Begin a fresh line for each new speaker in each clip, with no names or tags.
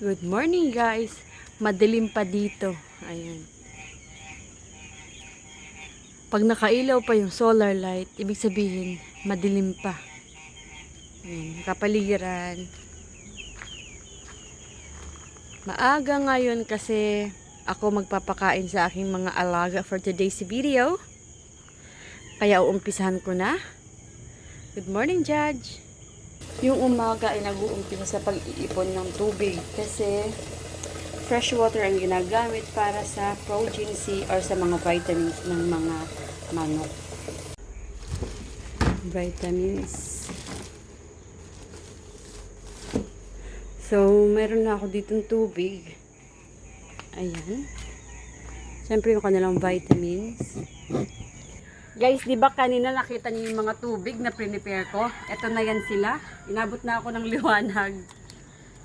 Good morning guys. Madilim pa dito. Ayan. Pag nakailaw pa yung solar light, ibig sabihin madilim pa. Ayan, kapaligiran. Maaga ngayon kasi ako magpapakain sa aking mga alaga for today's video. Kaya uumpisahan ko na. Good morning, Judge. Yung umaga ay nag-uumpisa sa pag-iipon ng tubig kasi fresh water ang ginagamit para sa progeny or sa mga vitamins ng mga manok. Vitamins. So, meron na ako ditong tubig. Ayan. Siyempre yung kanilang vitamins. Guys, di ba kanina nakita niyo yung mga tubig na prepare ko? Ito na yan sila. Inabot na ako ng liwanag.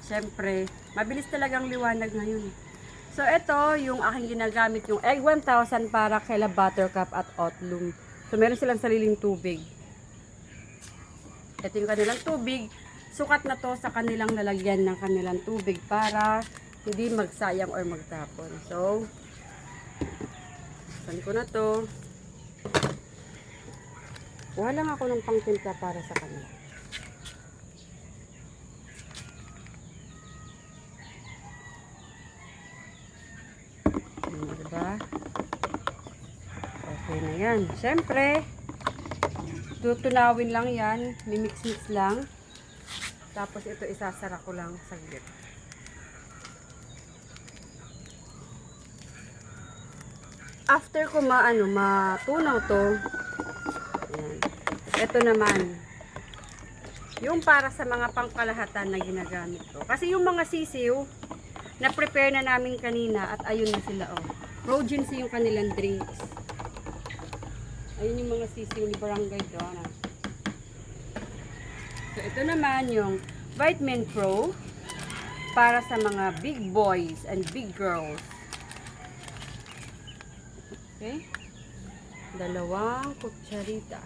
Siyempre, mabilis talagang liwanag ngayon. So, ito yung aking ginagamit, yung Egg 1000 para kaila Buttercup at Oatloom. So, meron silang sariling tubig. Ito yung kanilang tubig. Sukat na to sa kanilang lalagyan ng kanilang tubig para hindi magsayang or magtapon. So, saan ko na to? Kuha lang ako ng pangtimpla para sa kanila. Diba? Okay na yan. Siyempre, tutunawin lang yan. Mimix-mix lang. Tapos ito isasara ko lang saglit. After ko matunaw to, ayan. Ito naman, yung para sa mga pangkalahatan na ginagamit ko. Kasi yung mga sisiw, na-prepare na namin kanina at ayun na sila, oh. Progeny yung kanilang drinks. Ayun yung mga sisiw ni Barangay Donna. So, ito naman yung Vitamin Pro para sa mga big boys and big girls. Okay? 2 kutsarita.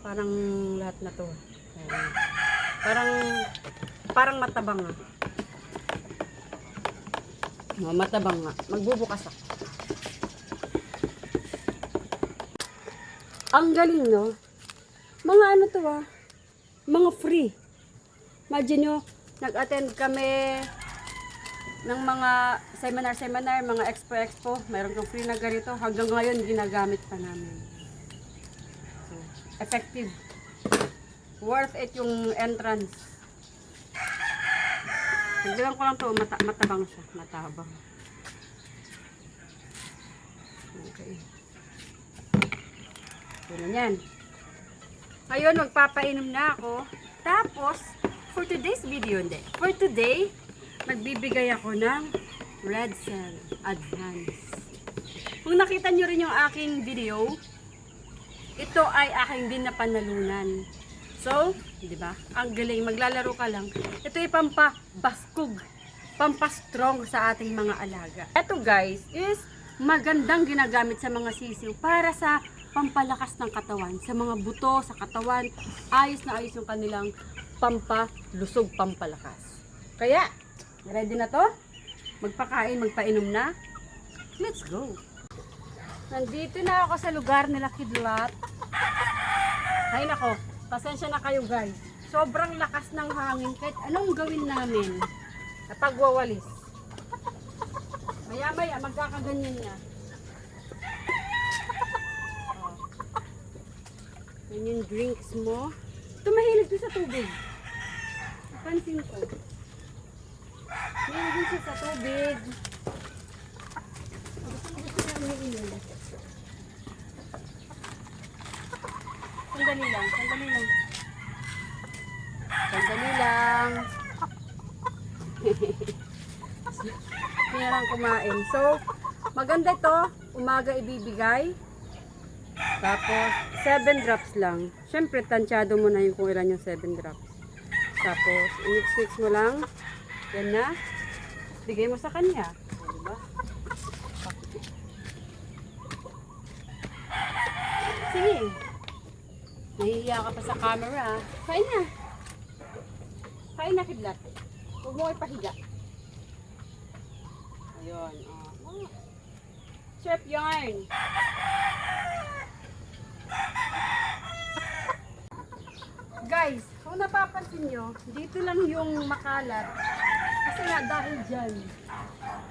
Parang lahat na to. Parang matabang nga. Matabang nga. Magbubukas ako. Ang galing, no? Mga ano to, mga free. Imagine nyo, nag-attend kami ng mga seminar, mga expo. Mayroon kang free na ganito. Hanggang ngayon, ginagamit pa namin. So, effective. Worth it yung entrance. Tignan ko lang to, matabang siya. Matabang. Okay. Ito na yan. Ngayon, magpapainom na ako. Tapos, for today's video, for today, magbibigay ako ng Red Cell Advance. Kung nakita nyo rin yung aking video, ito ay aking din na panalunan. So, di ba? Ang galing, maglalaro ka lang. Ito ay pampabaskog, pampastrong sa ating mga alaga. Ito guys, is magandang ginagamit sa mga sisiw para sa pampalakas ng katawan, sa mga buto, sa katawan, ayos na ayos yung kanilang pampalusog, pampalakas. Kaya, ready na to? Magpakain, magpainom na? Let's go! Nandito na ako sa lugar nila Kidlat. Ay nako, pasensya na kayo guys. Sobrang lakas ng hangin kahit anong gawin namin. Napagwawalis. Maya-maya, magkakaganyan niya. Yan yung drinks mo. Ito mahilig din sa tubig. Pansin ko. Mahilig din siya sa tubig. Gusto niya umiinom. Sandali lang. Sandali lang. Mayroong kumain. So, maganda ito. Umaga ibibigay. Tapos, 7 drops lang. Siyempre, tansyado mo na yung kung ilan yung 7 drops. Tapos, i-mix mo lang. Yan na. Bigay mo sa kanya. Diba? Sige. Nahihiya ka pa sa camera. Kain na. Kain na kidlat. Huwag mo ipahiga. Ayun. Oh. Chef yarn. Guys, kung napapansin nyo, dito lang yung makalat. Kasi nga dahil dyan,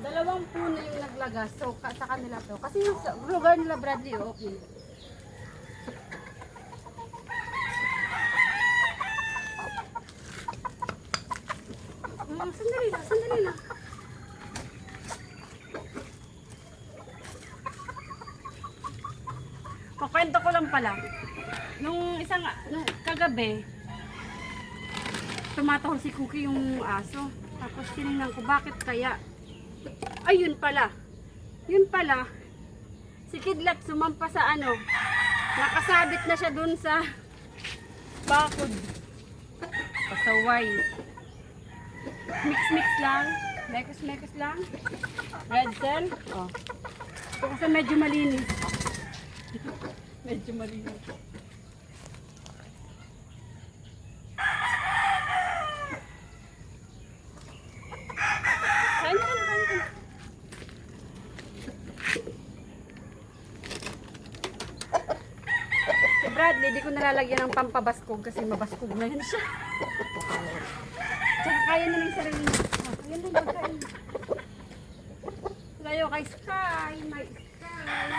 2 puno yung naglagas. So, sa kanila to. Kasi yung lugar nila Bradley, okay. Sandali lang, sandali lang. Kukwento ko lang pala. Nung kagabi, tumatahol si Cookie yung aso. Tapos tinignan ko, bakit kaya? Ayun pala. Yun pala. Si Kidlat sumampa sa nakasabit na siya dun sa bakod. Pasaway. Mix lang. Mekos lang. Red cell. Oh. Ito kasi medyo malinis. Medyo malinis. Kain ka na. Si Bradley, di ko nalalagyan ng pampabaskog kasi mabaskog na yan siya. Tsaka kaya na ng sarili niya. Ayan lang, magkain. Layo kay Sky. May Sky.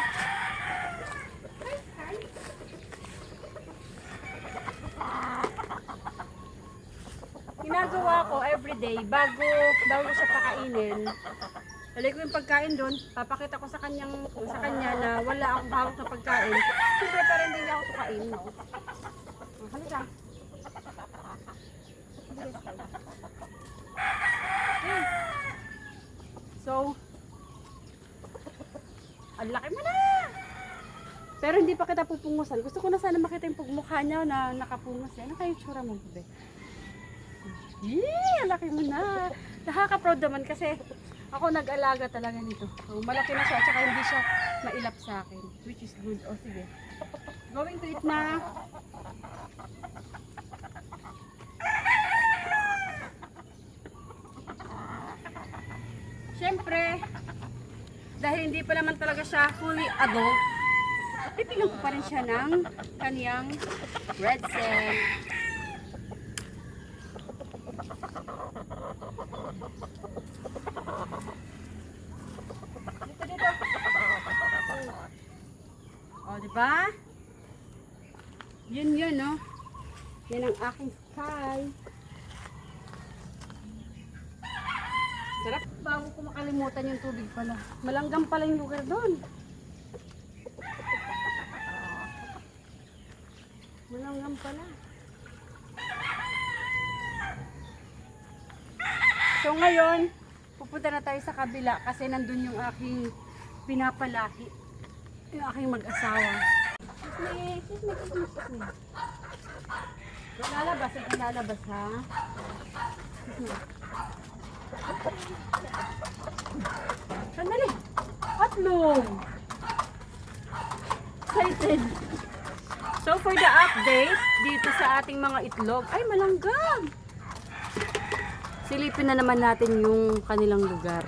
Hi, Sky. Ginagawa ko everyday bago siya pakainin. Lagay ko yung pagkain doon, papakita ko sa kanya na wala akong hawak na pagkain. Siyempre para hindi niya ako tukain, no? Halika. Okay. So, ang laki mo na! Pero hindi pa kita pupungusan. Gusto ko na sana makita yung pagmukha niya na nakapungos. Ano kayo tsura mo, bebe? Yee! Ang laki mo na! Nakaka-proud naman kasi ako nag-alaga talaga nito. So, malaki na siya at saka hindi siya mailap sa akin. Which is good. O sige. Going to eat na. Siyempre, dahil hindi pa naman talaga siya fully adult, pipigyan ko pa rin siya ng kaniyang red cell. Dito. O, diba? Yun, no? Yan ang aking Sky. Sarap. Bago ko makalimutan yung tubig pala. Malanggam pala yung lugar doon. Malanggam pala. So ngayon, pupunta na tayo sa kabila kasi nandun yung aking pinapalaki. Yung aking mag-asawa. Excuse me. Lalabas, lalabas ha. Excuse me. Sandali! Atlong! Excited! So for the update, dito sa ating mga itlog, ay malanggam! Silipin na naman natin yung kanilang lugar.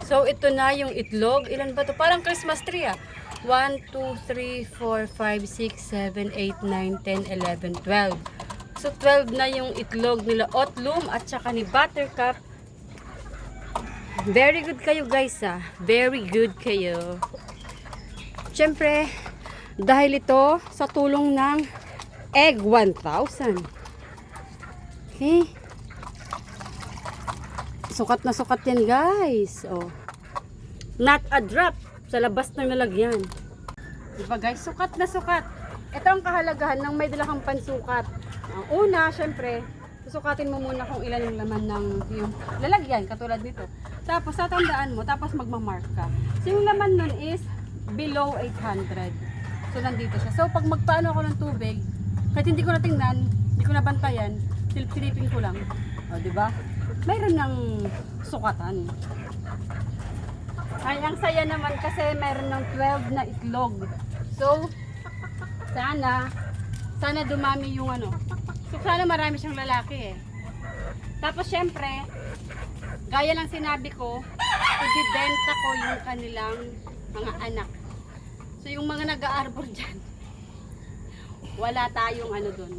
So ito na yung itlog. Ilan ba to? Parang Christmas tree ah. 1, 2, 3, 4, 5, 6, 7, 8, 9, 10, 11, 12. So 12 na yung itlog nila Otlum at saka ni Buttercup. Very good kayo guys ah. Very good kayo. Siyempre, dahil ito sa tulong ng Egg 1000. Okay. Sukat na sukat yan guys. Oh. Not a drop sa labas ng lalagyan. Diba guys? Sukat na sukat. Ito ang kahalagahan ng may dala kang pansukat. Ang una, syempre, susukatin mo muna kung ilan yung laman ng yung lalagyan, katulad nito. Tapos, tatandaan mo, tapos magmamark ka. So, yung laman nun is below 800. So, nandito siya. So, pag magpaano ako ng tubig, kahit hindi ko natingnan, hindi ko nabantayan, silipin ko lang. O, diba? Mayroon ng sukatan. Ay, ang saya naman kasi mayroon ng 12 na itlog. So, sana dumami yung ano. So sana marami siyang lalaki eh. Tapos syempre, gaya lang sinabi ko, ibibenta ko yung kanilang mga anak. So yung mga nag-aarbor dyan, wala tayong ano dun.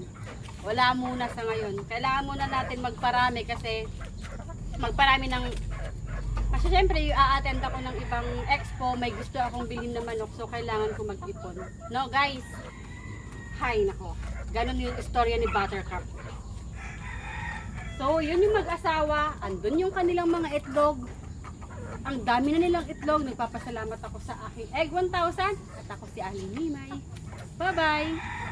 Wala muna sa ngayon. Kailangan muna natin magparami kasi magparami ng kasi syempre i-attend ako ng ibang expo, may gusto akong bilhin na manok, so kailangan ko mag-ipon. No guys? Hay nako. Ganon yung istorya ni Buttercup. So yun yung mag-asawa, andun yung kanilang mga itlog. Ang dami na nilang itlog. Nagpapasalamat ako sa aking Egg 1000 at ako si Aling Mimay. Bye bye!